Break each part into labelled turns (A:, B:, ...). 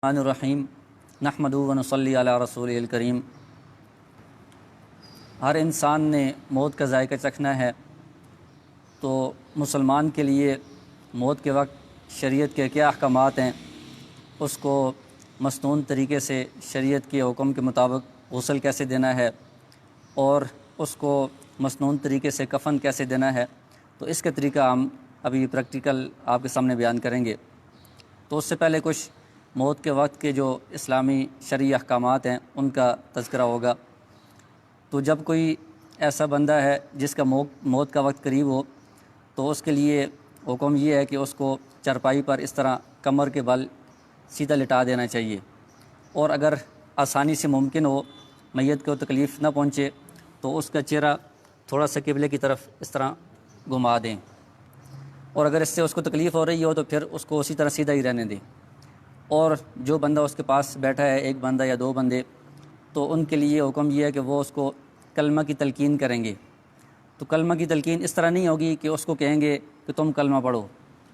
A: الرحیم نحمدہ و نصلی علی رسول الکریم۔ ہر انسان نے موت کا ذائقہ چکھنا ہے، تو مسلمان کے لیے موت کے وقت شریعت کے کیا احکامات ہیں، اس کو مسنون طریقے سے شریعت کے حکم کے مطابق غسل کیسے دینا ہے اور اس کو مسنون طریقے سے کفن کیسے دینا ہے، تو اس کا طریقہ ہم ابھی پریکٹیکل آپ کے سامنے بیان کریں گے۔ تو اس سے پہلے کچھ موت کے وقت کے جو اسلامی شرعی احکامات ہیں ان کا تذکرہ ہوگا۔ تو جب کوئی ایسا بندہ ہے جس کا موت کا وقت قریب ہو، تو اس کے لیے حکم یہ ہے کہ اس کو چرپائی پر اس طرح کمر کے بل سیدھا لٹا دینا چاہیے، اور اگر آسانی سے ممکن ہو، میت کو تکلیف نہ پہنچے، تو اس کا چہرہ تھوڑا سا قبلے کی طرف اس طرح گھما دیں، اور اگر اس سے اس کو تکلیف ہو رہی ہو تو پھر اس کو اسی طرح سیدھا ہی رہنے دیں۔ اور جو بندہ اس کے پاس بیٹھا ہے، ایک بندہ یا دو بندے، تو ان کے لیے حکم یہ ہے کہ وہ اس کو کلمہ کی تلقین کریں گے۔ تو کلمہ کی تلقین اس طرح نہیں ہوگی کہ اس کو کہیں گے کہ تم کلمہ پڑھو،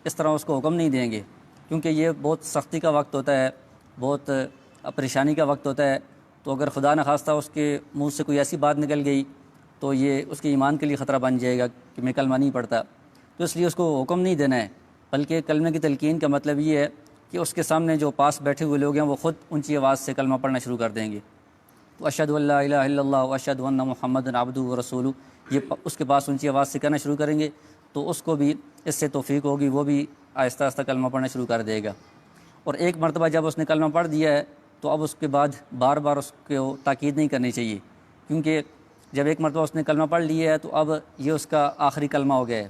A: اس طرح اس کو حکم نہیں دیں گے، کیونکہ یہ بہت سختی کا وقت ہوتا ہے، بہت پریشانی کا وقت ہوتا ہے۔ تو اگر خدا نخواستہ اس کے منہ سے کوئی ایسی بات نکل گئی تو یہ اس کے ایمان کے لیے خطرہ بن جائے گا کہ میں کلمہ نہیں پڑھتا، تو اس لیے اس کو حکم نہیں دینا ہے، بلکہ کلمہ کی تلقین کا مطلب یہ ہے کہ اس کے سامنے جو پاس بیٹھے ہوئے لوگ ہیں وہ خود اونچی آواز سے کلمہ پڑھنا شروع کر دیں گے۔ تو اشہد ان لا الہ الا اللہ و اشہد ان محمد عبدہ و رسولہ، یہ اس کے پاس اونچی آواز سے کہنا شروع کریں گے، تو اس کو بھی اس سے توفیق ہوگی، وہ بھی آہستہ آہستہ کلمہ پڑھنا شروع کر دے گا۔ اور ایک مرتبہ جب اس نے کلمہ پڑھ دیا ہے تو اب اس کے بعد بار بار اس کو تاکید نہیں کرنی چاہیے، کیونکہ جب ایک مرتبہ اس نے کلمہ پڑھ لیا ہے تو اب یہ اس کا آخری کلمہ ہو گیا ہے۔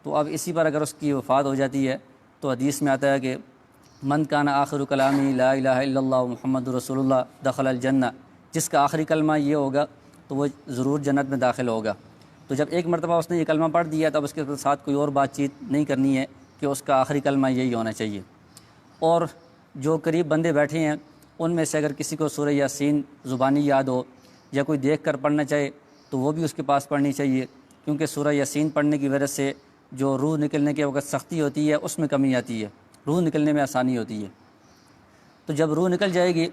A: تو اب اسی پر اگر اس کی وفات ہو جاتی ہے تو حدیث میں آتا ہے کہ من کان آخر کلامی لا الہ الا اللہ محمد رسول اللہ دخل الجنہ، جس کا آخری کلمہ یہ ہوگا تو وہ ضرور جنت میں داخل ہوگا۔ تو جب ایک مرتبہ اس نے یہ کلمہ پڑھ دیا تب اس کے ساتھ کوئی اور بات چیت نہیں کرنی ہے کہ اس کا آخری کلمہ یہی ہونا چاہیے۔ اور جو قریب بندے بیٹھے ہیں ان میں سے اگر کسی کو سورہ یاسین زبانی یاد ہو یا کوئی دیکھ کر پڑھنا چاہے تو وہ بھی اس کے پاس پڑھنی چاہیے، کیونکہ سورہ یاسین پڑھنے کی وجہ سے جو روح نکلنے کے وقت سختی ہوتی ہے اس میں کمی آتی ہے، روح نکلنے میں آسانی ہوتی ہے۔ تو جب روح نکل جائے گی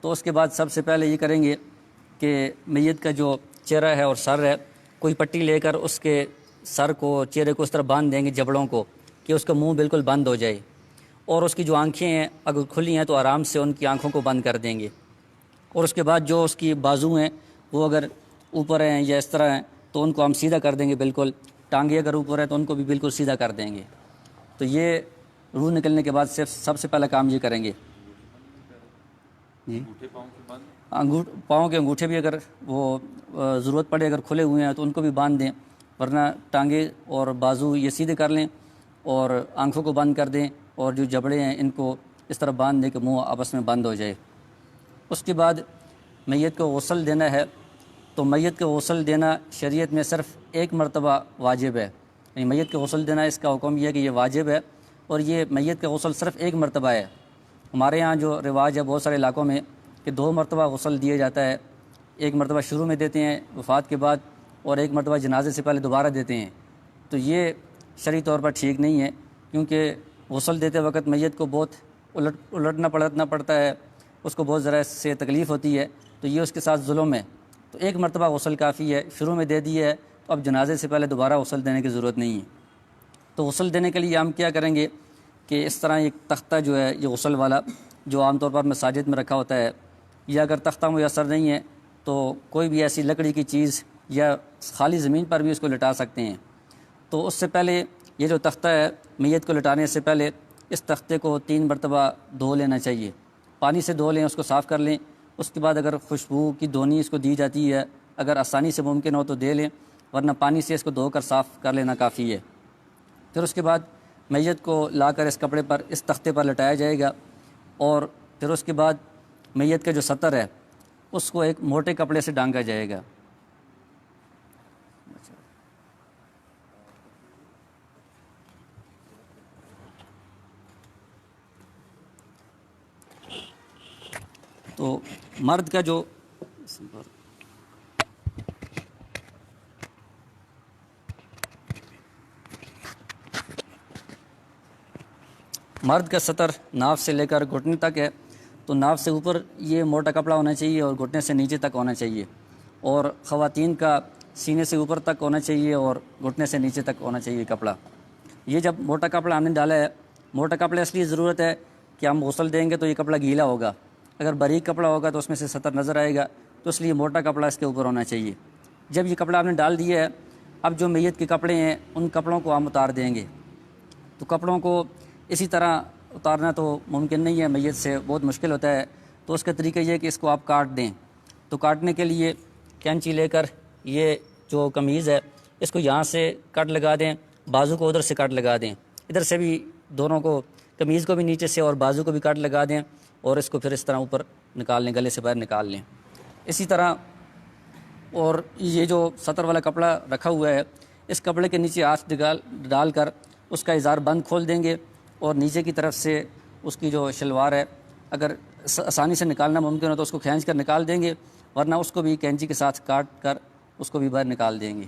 A: تو اس کے بعد سب سے پہلے یہ کریں گے کہ میت کا جو چہرہ ہے اور سر ہے، کوئی پٹی لے کر اس کے سر کو، چہرے کو اس طرح باندھ دیں گے، جبڑوں کو، کہ اس کا منہ بالکل بند ہو جائے، اور اس کی جو آنکھیں ہیں اگر کھلی ہیں تو آرام سے ان کی آنکھوں کو بند کر دیں گے۔ اور اس کے بعد جو اس کی بازو ہیں وہ اگر اوپر ہیں یا اس طرح ہیں تو ان کو ہم سیدھا کر دیں گے، بالکل ٹانگیں اگر اوپر ہیں تو ان کو بھی بالکل سیدھا کر دیں گے۔ تو یہ روح نکلنے کے بعد صرف سب سے پہلا کام یہ کریں گے۔ جی، پاؤں کے انگوٹھے بھی اگر وہ ضرورت پڑے، اگر کھلے ہوئے ہیں تو ان کو بھی باندھ دیں، ورنہ ٹانگیں اور بازو یہ سیدھے کر لیں اور آنکھوں کو بند کر دیں، اور جو جبڑے ہیں ان کو اس طرح باندھ دیں کہ منہ آپس میں بند ہو جائے۔ اس کے بعد میت کو غسل دینا ہے، تو میت کو غسل دینا شریعت میں صرف ایک مرتبہ واجب ہے، یعنی میت کو غسل دینا اس کا حکم یہ ہے کہ یہ واجب ہے، اور یہ میت کا غسل صرف ایک مرتبہ ہے۔ ہمارے ہاں جو رواج ہے بہت سارے علاقوں میں کہ 2 مرتبہ غسل دیا جاتا ہے، ایک مرتبہ شروع میں دیتے ہیں وفات کے بعد، اور ایک مرتبہ جنازے سے پہلے دوبارہ دیتے ہیں۔ تو یہ شرعی طور پر ٹھیک نہیں ہے، کیونکہ غسل دیتے وقت میت کو بہت الٹنا پلٹنا پڑتا ہے، اس کو بہت ذرا سے تکلیف ہوتی ہے، تو یہ اس کے ساتھ ظلم ہے۔ تو ایک مرتبہ غسل کافی ہے، شروع میں دے دی ہے تو اب جنازے سے پہلے دوبارہ غسل دینے کی ضرورت نہیں ہے۔ تو غسل دینے کے لیے ہم کیا کریں گے کہ اس طرح ایک تختہ جو ہے یہ غسل والا، جو عام طور پر مساجد میں رکھا ہوتا ہے، یا اگر تختہ میسر نہیں ہے تو کوئی بھی ایسی لکڑی کی چیز یا خالی زمین پر بھی اس کو لٹا سکتے ہیں۔ تو اس سے پہلے یہ جو تختہ ہے، میت کو لٹانے سے پہلے اس تختے کو 3 مرتبہ دھو لینا چاہیے، پانی سے دھو لیں، اس کو صاف کر لیں۔ اس کے بعد اگر خوشبو کی دھونی اس کو دی جاتی ہے، اگر آسانی سے ممکن ہو تو دے لیں، ورنہ پانی سے اس کو دھو کر صاف کر لینا کافی ہے۔ پھر اس کے بعد میت کو لا کر اس کپڑے پر، اس تختے پر لٹایا جائے گا، اور پھر اس کے بعد میت کا جو ستر ہے اس کو ایک موٹے کپڑے سے ڈھانکا جائے گا۔ تو مرد کا جو مرد کا سطر ناف سے لے کر گھٹنے تک ہے، تو ناف سے اوپر یہ موٹا کپڑا ہونا چاہیے اور گھٹنے سے نیچے تک ہونا چاہیے، اور خواتین کا سینے سے اوپر تک ہونا چاہیے اور گھٹنے سے نیچے تک ہونا چاہیے کپڑا۔ یہ جب موٹا کپڑا ہم نے ڈالا ہے، موٹا کپڑا اس لیے ضرورت ہے کہ ہم غسل دیں گے تو یہ کپڑا گیلا ہوگا، اگر باریک کپڑا ہوگا تو اس میں سے سطر نظر آئے گا، تو اس لیے موٹا کپڑا اس کے اوپر ہونا چاہیے۔ جب یہ کپڑا آپ نے ڈال دیا ہے، اب جو میت کے کپڑے ہیں ان کپڑوں کو ہم اتار دیں گے۔ تو کپڑوں کو اسی طرح اتارنا تو ممکن نہیں ہے، میت سے بہت مشکل ہوتا ہے، تو اس کا طریقہ یہ ہے کہ اس کو آپ کاٹ دیں۔ تو کاٹنے کے لیے کینچی لے کر یہ جو قمیض ہے اس کو یہاں سے کٹ لگا دیں، بازو کو ادھر سے کٹ لگا دیں، ادھر سے بھی دونوں کو، قمیض کو بھی نیچے سے اور بازو کو بھی کٹ لگا دیں، اور اس کو پھر اس طرح اوپر نکال لیں، گلے سے باہر نکال لیں۔ اسی طرح اور یہ جو سطر والا کپڑا رکھا ہوا ہے، اس کپڑے کے نیچے ہاتھ ڈال کر اس کا ازار بند کھول دیں گے، اور نیچے کی طرف سے اس کی جو شلوار ہے اگر آسانی سے نکالنا ممکن ہو تو اس کو کھینچ کر نکال دیں گے، ورنہ اس کو بھی کینچی کے ساتھ کاٹ کر اس کو بھی باہر نکال دیں گے۔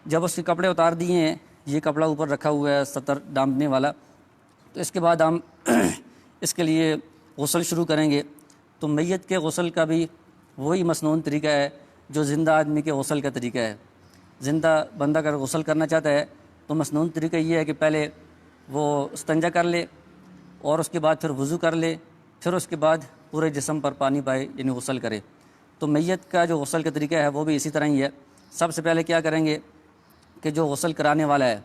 A: جب اس کے کپڑے اتار دیے ہیں، یہ کپڑا اوپر رکھا ہوا ہے سطر ڈانپنے والا، تو اس کے بعد ہم اس کے لیے غسل شروع کریں گے۔ تو میت کے غسل کا بھی وہی مسنون طریقہ ہے جو زندہ آدمی کے غسل کا طریقہ ہے۔ زندہ بندہ اگر غسل کرنا چاہتا ہے تو مسنون طریقہ یہ ہے کہ پہلے وہ استنجا کر لے، اور اس کے بعد پھر وضو کر لے، پھر اس کے بعد پورے جسم پر پانی پائے، یعنی غسل کرے۔ تو میت کا جو غسل کا طریقہ ہے وہ بھی اسی طرح ہی ہے۔ سب سے پہلے کیا کریں گے کہ جو غسل کرانے والا ہے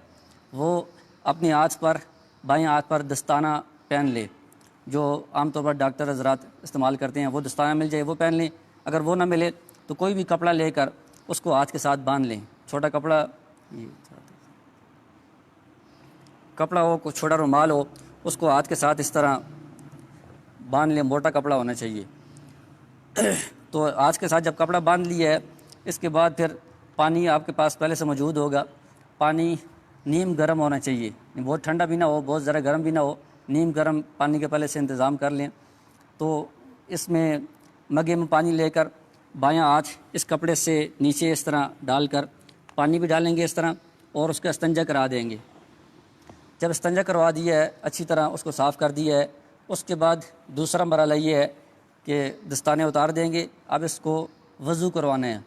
A: وہ اپنے ہاتھ پر، بائیں ہاتھ پر دستانہ پہن لے، جو عام طور پر ڈاکٹر حضرات استعمال کرتے ہیں، وہ دستانہ مل جائے وہ پہن لیں، اگر وہ نہ ملے تو کوئی بھی کپڑا لے کر اس کو ہاتھ کے ساتھ باندھ لیں، چھوٹا کپڑا ہو، کوئی چھوٹا رومال ہو، اس کو ہاتھ کے ساتھ اس طرح باندھ لیں، موٹا کپڑا ہونا چاہیے۔ تو ہاتھ کے ساتھ جب کپڑا باندھ لیا ہے، اس کے بعد پھر پانی آپ کے پاس پہلے سے موجود ہوگا، پانی نیم گرم ہونا چاہیے، بہت ٹھنڈا بھی نہ ہو، بہت ذرا گرم بھی نہ ہو، نیم گرم پانی کے پہلے سے انتظام کر لیں۔ تو اس میں مگے میں پانی لے کر بایاں ہاتھ اس کپڑے سے نیچے اس طرح ڈال کر پانی بھی ڈالیں گے اس طرح، اور اس کا استنجا کرا دیں گے۔ جب استنجا کروا دیا ہے، اچھی طرح اس کو صاف کر دیا ہے، اس کے بعد دوسرا مرحلہ یہ ہے کہ دستانے اتار دیں گے۔ اب اس کو وضو کروانا ہے۔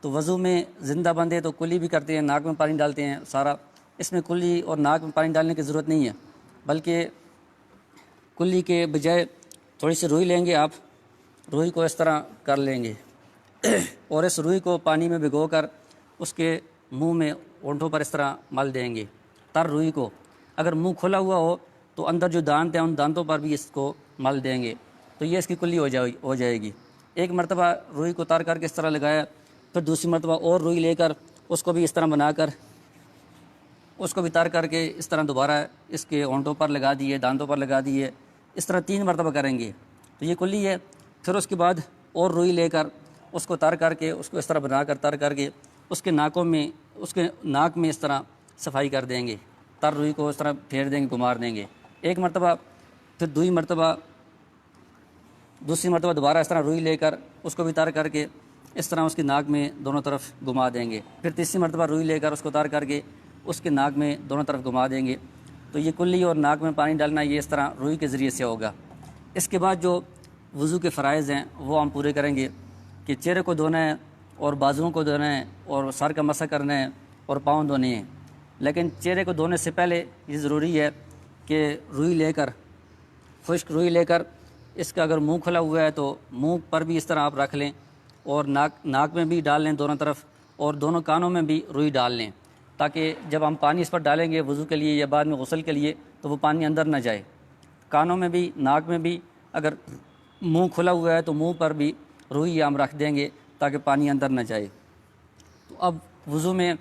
A: تو وضو میں زندہ بندے تو کلی بھی کرتے ہیں، ناک میں پانی ڈالتے ہیں سارا، اس میں کلی اور ناک میں پانی ڈالنے کی ضرورت نہیں ہے، بلکہ کلی کے بجائے تھوڑی سی روئی لیں گے، آپ روئی کو اس طرح کر لیں گے اور اس روئی کو پانی میں بھگو کر اس کے منہ میں، ہونٹوں پر اس طرح مل دیں گے، تر روئی کو۔ اگر منہ کھلا ہوا ہو تو اندر جو دانت ہیں ان دانتوں پر بھی اس کو مل دیں گے، تو یہ اس کی کلی ہو جائے گی۔ ایک مرتبہ روئی کو تر کر کے اس طرح لگایا، پھر دوسری مرتبہ اور روئی لے کر اس کو بھی اس طرح بنا کر اس کو بھی تر کر کے اس طرح دوبارہ اس کے ہونٹوں پر لگا دیے، دانتوں پر لگا دیے، اس طرح 3 مرتبہ کریں گے، تو یہ کلی ہے۔ پھر اس کے بعد اور روئی لے کر اس کو تر کر کے اس کو اس طرح بنا کر تر کر کے اس کے ناک میں اس طرح صفائی کر دیں گے، تر روئی کو اس طرح پھیر دیں گے، گمار دیں گے ایک مرتبہ، پھر دوسری مرتبہ دوبارہ اس طرح روئی لے کر اس کو بھی تر کر کے اس طرح اس کی ناک میں دونوں طرف گھما دیں گے، پھر تیسری مرتبہ روئی لے کر اس کو تر کر کے اس کے ناک میں دونوں طرف گھما دیں گے۔ تو یہ کلی اور ناک میں پانی ڈالنا یہ اس طرح روئی کے ذریعے سے ہوگا۔ اس کے بعد جو وضو کے فرائض ہیں وہ ہم پورے کریں گے کہ چہرے کو دھونا ہے، اور بازوؤں کو دھونا ہے، اور سر کا مسح کرنا ہے، اور پاؤں دھونے ہیں۔ لیکن چہرے کو دھونے سے پہلے یہ ضروری ہے کہ روئی لے کر، خشک روئی لے کر، اس کا اگر منہ کھلا ہوا ہے تو منہ پر بھی اس طرح آپ رکھ لیں، اور ناک میں بھی ڈال لیں دونوں طرف، اور دونوں کانوں میں بھی روئی ڈال لیں، تاکہ جب ہم پانی اس پر ڈالیں گے وضو کے لیے یا بعد میں غسل کے لیے تو وہ پانی اندر نہ جائے۔ کانوں میں بھی، ناک میں بھی، اگر منہ کھلا ہوا ہے تو منہ پر بھی روئی ہم رکھ دیں گے تاکہ پانی اندر نہ جائے۔ تو اب وضو میں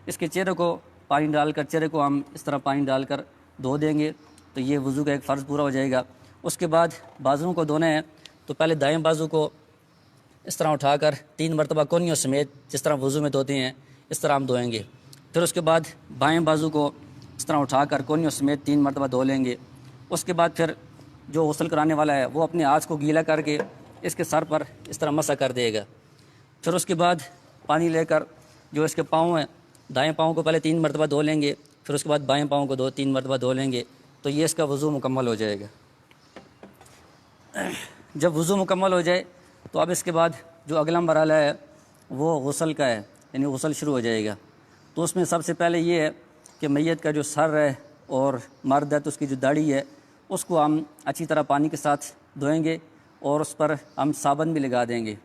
A: اس کے چہرے کو پانی ڈال کر، چہرے کو ہم اس طرح پانی ڈال کر دھو دیں گے، تو یہ وضو کا ایک فرض پورا ہو جائے گا۔ اس کے بعد بازوؤں کو دھونا ہے، تو پہلے دائیں بازو کو اس طرح اٹھا کر 3 مرتبہ کونیوں سمیت جس طرح وضو میں دھوتے ہیں اس طرح ہم دھوئیں گے۔ پھر اس کے بعد بائیں بازو کو اس طرح اٹھا کر کونیوں سمیت 3 مرتبہ دھو لیں گے۔ اس کے بعد پھر جو غسل کرانے والا ہے وہ اپنے ہاتھ کو گیلا کر کے اس کے سر پر اس طرح مسح کر دے گا۔ پھر اس کے بعد پانی لے کر جو اس کے پاؤں ہیں، دائیں پاؤں کو پہلے 3 مرتبہ دھو لیں گے، پھر اس کے بعد بائیں پاؤں کو 3 مرتبہ دھو لیں گے، تو یہ اس کا وضو مکمل ہو جائے گا۔ جب وضو مکمل ہو جائے تو اب اس کے بعد جو اگلا مرحلہ ہے وہ غسل کا ہے، یعنی غسل شروع ہو جائے گا۔ تو اس میں سب سے پہلے یہ ہے کہ میت کا جو سر ہے اور مرد ہے تو اس کی جو داڑھی ہے اس کو ہم اچھی طرح پانی کے ساتھ دھوئیں گے اور اس پر ہم صابن بھی لگا دیں گے۔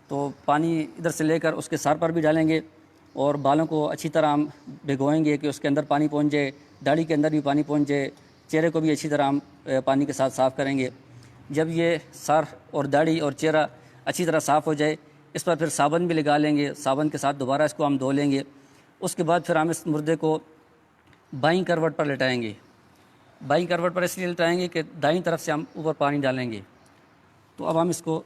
A: تو پانی ادھر سے لے کر اس کے سر پر بھی ڈالیں گے اور بالوں کو اچھی طرح ہم بھگوئیں گے کہ اس کے اندر پانی پہنچ جائے، داڑھی کے اندر بھی پانی پہنچ جائے، چہرے کو بھی اچھی طرح ہم پانی کے ساتھ صاف کریں گے۔ جب یہ سر اور داڑھی اور چہرہ اچھی طرح صاف ہو جائے اس پر پھر صابن بھی لگا لیں گے، صابن کے ساتھ دوبارہ اس کو ہم دھو لیں گے۔ اس کے بعد پھر ہم اس مردے کو بائیں کروٹ پر لٹائیں گے۔ بائیں کروٹ پر اس لیے لٹائیں گے کہ دائیں طرف سے ہم اوپر پانی ڈالیں گے۔ تو اب ہم اس کو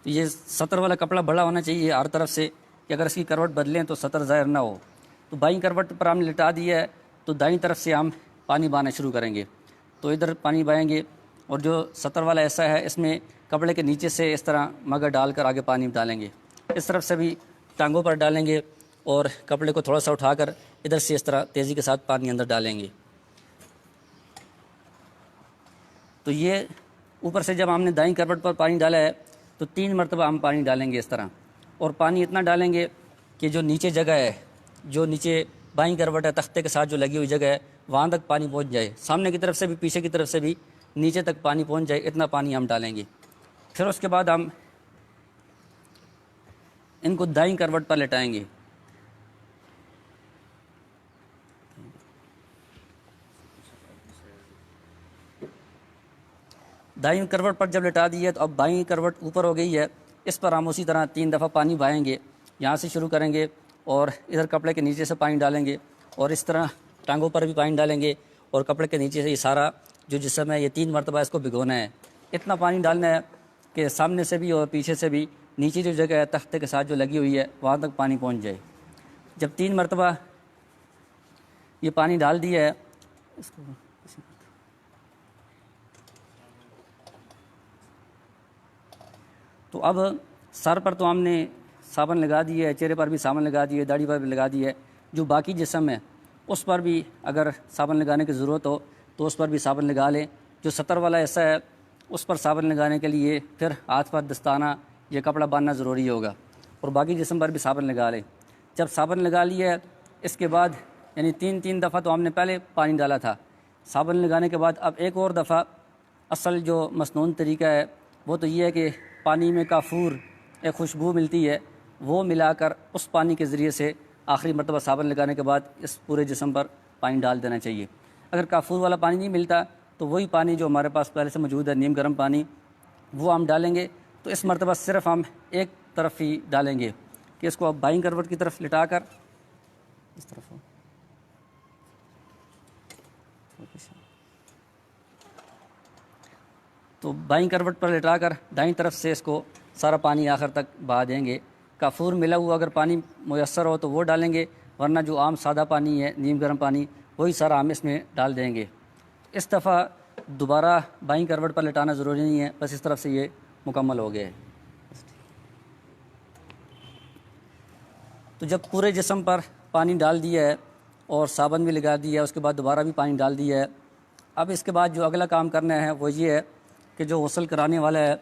A: تو یہ سطر والا کپڑا بڑا ہونا چاہیے ہر طرف سے کہ اگر اس کی کروٹ بدلیں تو سطر ظاہر نہ ہو۔ تو بائیں کروٹ پر ہم نے لٹا دیا ہے تو دائیں طرف سے ہم پانی بہانا شروع کریں گے۔ تو ادھر پانی بہائیں گے اور جو سطر والا ایسا ہے اس میں کپڑے کے نیچے سے اس طرح مگا ڈال کر آگے پانی ڈالیں گے۔ اس طرف سے بھی ٹانگوں پر ڈالیں گے اور کپڑے کو تھوڑا سا اٹھا کر ادھر سے اس طرح تیزی کے ساتھ پانی اندر ڈالیں گے۔ تو یہ اوپر سے جب ہم نے دائیں کروٹ پر پانی ڈالا ہے تو 3 مرتبہ ہم پانی ڈالیں گے اس طرح، اور پانی اتنا ڈالیں گے کہ جو نیچے جگہ ہے، جو نیچے بائیں کروٹ ہے تختے کے ساتھ جو لگی ہوئی جگہ ہے وہاں تک پانی پہنچ جائے، سامنے کی طرف سے بھی پیچھے کی طرف سے بھی نیچے تک پانی پہنچ جائے، اتنا پانی ہم ڈالیں گے۔ پھر اس کے بعد ہم ان کو دائیں کروٹ پر لٹائیں گے۔ دائیں کروٹ پر جب لٹا دی ہے تو اب بائیں کروٹ اوپر ہو گئی ہے، اس پر ہم اسی طرح 3 دفعہ پانی بہائیں گے۔ یہاں سے شروع کریں گے اور ادھر کپڑے کے نیچے سے پانی ڈالیں گے اور اس طرح ٹانگوں پر بھی پانی ڈالیں گے اور کپڑے کے نیچے سے یہ سارا جو جسم ہے یہ 3 مرتبہ اس کو بھگونا ہے۔ اتنا پانی ڈالنا ہے کہ سامنے سے بھی اور پیچھے سے بھی نیچے جو جگہ ہے تختے کے ساتھ جو لگی ہوئی ہے وہاں تک پانی پہنچ جائے۔ جب 3 مرتبہ یہ پانی ڈال دیا ہے اس کو تو اب سر پر تو ہم نے صابن لگا دی ہے، چہرے پر بھی صابن لگا دی ہے، داڑھی پر بھی لگا دی ہے، جو باقی جسم ہے اس پر بھی اگر صابن لگانے کی ضرورت ہو تو اس پر بھی صابن لگا لیں۔ جو سطر والا ایسا ہے اس پر صابن لگانے کے لیے پھر ہاتھ پر دستانہ یہ کپڑا باندھنا ضروری ہوگا، اور باقی جسم پر بھی صابن لگا لیں۔ جب صابن لگا لیا ہے اس کے بعد یعنی 3 دفعہ تو ہم نے پہلے پانی ڈالا تھا، صابن لگانے کے بعد اب ایک اور دفعہ اصل جو مسنون طریقہ ہے وہ تو یہ ہے کہ پانی میں کافور ایک خوشبو ملتی ہے، وہ ملا کر اس پانی کے ذریعے سے آخری مرتبہ صابن لگانے کے بعد اس پورے جسم پر پانی ڈال دینا چاہیے۔ اگر کافور والا پانی نہیں ملتا تو وہی پانی جو ہمارے پاس پہلے سے موجود ہے نیم گرم پانی وہ ہم ڈالیں گے۔ تو اس مرتبہ صرف ہم ایک طرف ہی ڈالیں گے کہ اس کو اب بائیں کروٹ کی طرف لٹا کر اس طرف تو بائیں کروٹ پر لٹا کر دائیں طرف سے اس کو سارا پانی آخر تک بہا دیں گے۔ کافور ملا ہوا اگر پانی میسر ہو تو وہ ڈالیں گے، ورنہ جو عام سادہ پانی ہے نیم گرم پانی وہی سارا ہم اس میں ڈال دیں گے۔ اس دفعہ دوبارہ بائیں کروٹ پر لٹانا ضروری نہیں ہے، بس اس طرف سے یہ مکمل ہو گیا ہے۔ تو جب پورے جسم پر پانی ڈال دیا ہے اور صابن بھی لگا دیا ہے، اس کے بعد دوبارہ بھی پانی ڈال دیا ہے، اب اس کے بعد جو اگلا کام کرنا ہے وہ یہ ہے کہ جو غسل کرانے والا ہے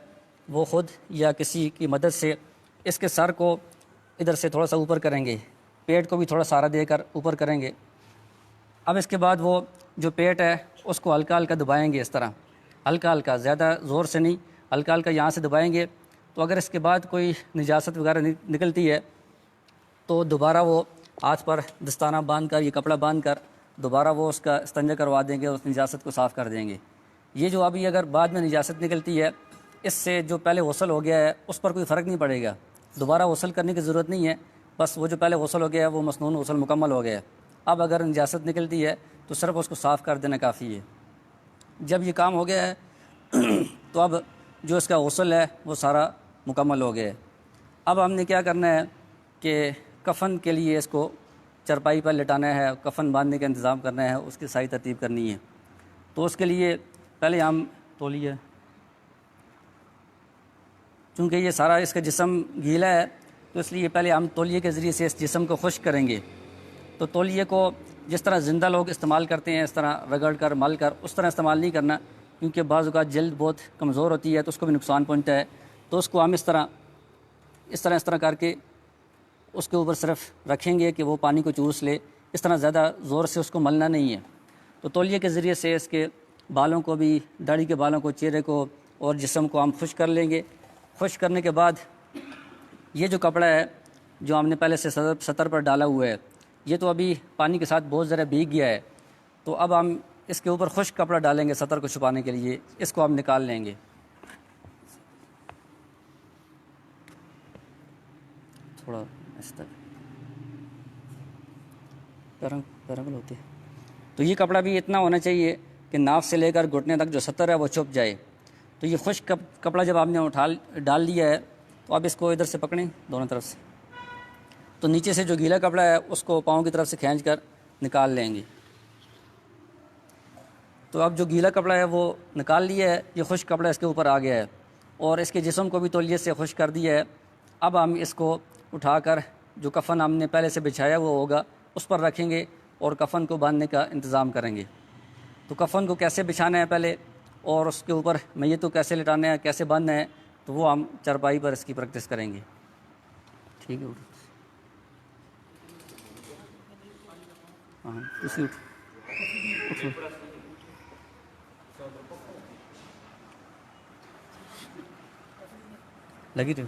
A: وہ خود یا کسی کی مدد سے اس کے سر کو ادھر سے تھوڑا سا اوپر کریں گے، پیٹ کو بھی تھوڑا سہارا دے کر اوپر کریں گے۔ اب اس کے بعد وہ جو پیٹ ہے اس کو ہلکا ہلکا دبائیں گے، اس طرح ہلکا ہلکا، زیادہ زور سے نہیں، ہلکا ہلکا یہاں سے دبائیں گے۔ تو اگر اس کے بعد کوئی نجاست وغیرہ نکلتی ہے تو دوبارہ وہ ہاتھ پر دستانہ باندھ کر یہ کپڑا باندھ کر دوبارہ وہ اس کا استنجا کروا دیں گے، اس نجاست کو صاف کر دیں گے۔ یہ جو ابھی اگر بعد میں نجاست نکلتی ہے اس سے جو پہلے غسل ہو گیا ہے اس پر کوئی فرق نہیں پڑے گا، دوبارہ غسل کرنے کی ضرورت نہیں ہے، بس وہ جو پہلے غسل ہو گیا ہے وہ مسنون غسل مکمل ہو گیا ہے۔ اب اگر نجاست نکلتی ہے تو صرف اس کو صاف کر دینا کافی ہے۔ جب یہ کام ہو گیا ہے تو اب جو اس کا غسل ہے وہ سارا مکمل ہو گیا ہے۔ اب ہم نے کیا کرنا ہے کہ کفن کے لیے اس کو چرپائی پر لٹانا ہے، کفن باندھنے کا انتظام کرنا ہے، اس کی صحیح ترتیب کرنی ہے۔ تو اس کے لیے پہلے ہم تولیہ، چونکہ یہ سارا اس کا جسم گیلا ہے تو اس لیے پہلے ہم تولیے کے ذریعے سے اس جسم کو خشک کریں گے۔ تو تولیے کو جس طرح زندہ لوگ استعمال کرتے ہیں اس طرح رگڑ کر مل کر اس طرح استعمال نہیں کرنا، کیونکہ بعض اوقات جلد بہت کمزور ہوتی ہے تو اس کو بھی نقصان پہنچتا ہے۔ تو اس کو ہم اس طرح کر کے اس کے اوپر صرف رکھیں گے کہ وہ پانی کو چوس لے، اس طرح زیادہ زور سے اس کو ملنا نہیں ہے۔ تو تولیے کے ذریعے سے اس کے بالوں کو بھی، داڑھی کے بالوں کو، چہرے کو اور جسم کو ہم خشک کر لیں گے۔ خشک کرنے کے بعد یہ جو کپڑا ہے جو ہم نے پہلے سے سطر پر ڈالا ہوا ہے، یہ تو ابھی پانی کے ساتھ بہت ذرا بھیگ گیا ہے، تو اب ہم اس کے اوپر خشک کپڑا ڈالیں گے سطر کو چھپانے کے لیے، اس کو ہم نکال لیں گے۔ تھوڑا اس طرح پیرنگل ہوتے ہیں۔ تو یہ کپڑا بھی اتنا ہونا چاہیے کہ ناف سے لے کر گھٹنے تک جو سطر ہے وہ چھپ جائے۔ تو یہ خشک کپڑا جب آپ نے ڈال لیا ہے تو اب اس کو ادھر سے پکڑیں دونوں طرف سے، تو نیچے سے جو گیلا کپڑا ہے اس کو پاؤں کی طرف سے کھینچ کر نکال لیں گے۔ تو اب جو گیلا کپڑا ہے وہ نکال لیا ہے، یہ خشک کپڑا اس کے اوپر آ گیا ہے، اور اس کے جسم کو بھی تولیے سے خشک کر دیا ہے۔ اب ہم اس کو اٹھا کر جو کفن ہم نے پہلے سے بچھایا وہ ہوگا اس پر رکھیں گے اور کفن کو باندھنے کا انتظام کریں گے۔ تو کفن کو کیسے بچھانا ہے پہلے، اور اس کے اوپر میت کو کیسے لٹانا ہے، کیسے باندھنا ہے، تو وہ ہم چارپائی پر اس کی پریکٹس کریں گے۔ ٹھیک ہے، ہاں اسی اٹھو لگی رہی۔